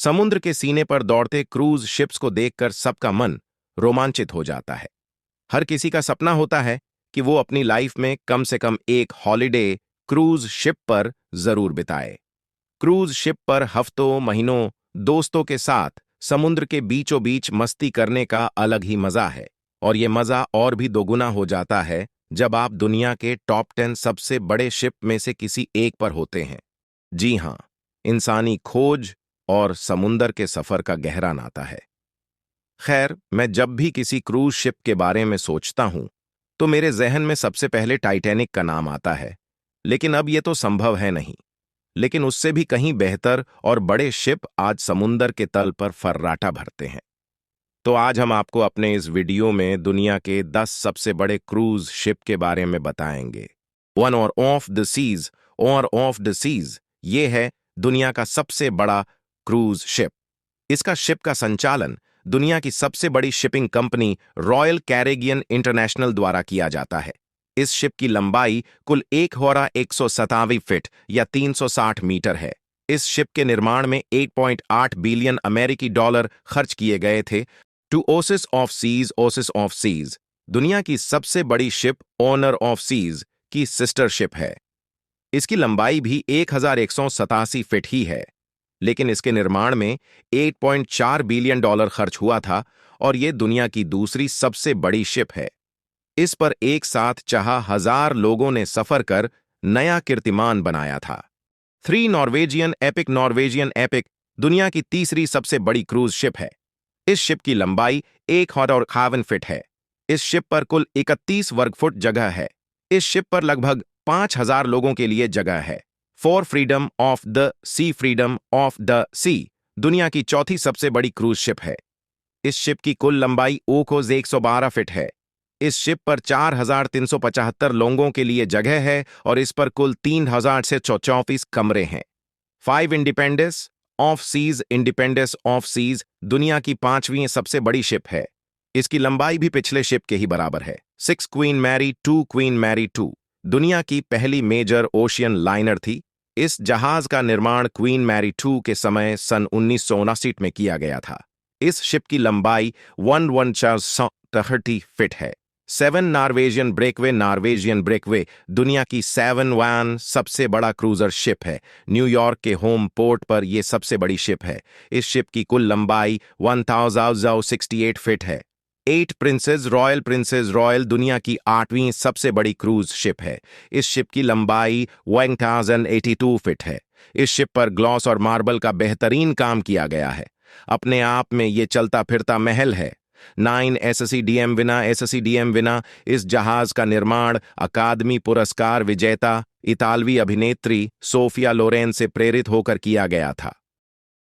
समुद्र के सीने पर दौड़ते क्रूज शिप्स को देखकर सबका मन रोमांचित हो जाता है। हर किसी का सपना होता है कि वो अपनी लाइफ में कम से कम एक हॉलिडे क्रूज शिप पर जरूर बिताए। क्रूज शिप पर हफ्तों महीनों दोस्तों के साथ समुद्र के बीचों बीच मस्ती करने का अलग ही मजा है, और ये मजा और भी दोगुना हो जाता है जब आप दुनिया के टॉप 10 सबसे बड़े शिप में से किसी एक पर होते हैं। जी हाँ, इंसानी खोज और समुंदर के सफर का गहरा नाता है। खैर, मैं जब भी किसी क्रूज शिप के बारे में सोचता हूं तो मेरे जहन में सबसे पहले टाइटैनिक का नाम आता है। लेकिन अब यह तो संभव है नहीं। लेकिन उससे भी कहीं बेहतर और बड़े शिप आज समुंदर के तल पर फर्राटा भरते हैं। तो आज हम आपको अपने इस वीडियो में दुनिया के 10 सबसे बड़े क्रूज शिप के बारे में बताएंगे। वन और ऑफ द सीज ये है दुनिया का सबसे बड़ा क्रूज शिप। इसका शिप का संचालन दुनिया की सबसे बड़ी shipping company royal Caribbean international द्वारा किया जाता है। इस शिप की लंबाई कुल 1,127 फीट या 360 मीटर है। इस शिप के निर्माण में 8.8 बिलियन अमेरिकी डॉलर खर्च किए गए थे। ओसिस ऑफ सीज दुनिया की सबसे बड़ी शिप ऑनर ऑफ सीज की सिस्टर शिप है। इसकी लंबाई भी 1,187 फीट ही है, लेकिन इसके निर्माण में 8.4 बिलियन डॉलर खर्च हुआ था और यह दुनिया की दूसरी सबसे बड़ी शिप है। इस पर एक साथ 4,000 लोगों ने सफर कर नया कीर्तिमान बनाया था। नॉर्वेजियन एपिक दुनिया की तीसरी सबसे बड़ी क्रूज शिप है। इस शिप की लंबाई 1,051 फीट है। इस शिप पर कुल 31 वर्ग फुट जगह है। इस शिप पर लगभग 5,000 लोगों के लिए जगह है। फ्रीडम ऑफ द सी दुनिया की चौथी सबसे बड़ी क्रूज शिप है। इस शिप की कुल लंबाई 112 फीट है। इस शिप पर 4,375 लोगों के लिए जगह है और इस पर कुल 3,034 कमरे हैं। इंडिपेंडेंस ऑफ सीज दुनिया की 5वीं सबसे बड़ी शिप है। इसकी लंबाई भी पिछले शिप के ही बराबर है। क्वीन मैरी 2 दुनिया की पहली मेजर ओशियन लाइनर थी। इस जहाज का निर्माण क्वीन मैरी 2 के समय सन 1979 में किया गया था। इस शिप की लंबाई 1,130 फीट है। नॉर्वेजियन ब्रेकवे दुनिया की 7 सबसे बड़ा क्रूजर शिप है। न्यूयॉर्क के होम पोर्ट पर यह सबसे बड़ी शिप है। इस शिप की कुल लंबाई 1,068 फीट है। रॉयल दुनिया की 8वीं सबसे बड़ी क्रूज शिप है। इस शिप की लंबाई 1,082 फीट है। इस शिप पर ग्लॉस और मार्बल का बेहतरीन काम किया गया है। अपने आप में ये चलता फिरता महल है। 9 एससीडीएम विना इस जहाज का निर्माण अकादमी पुरस्कार विजेता इतालवी अभिनेत्री सोफिया लोरेन से प्रेरित होकर किया गया था।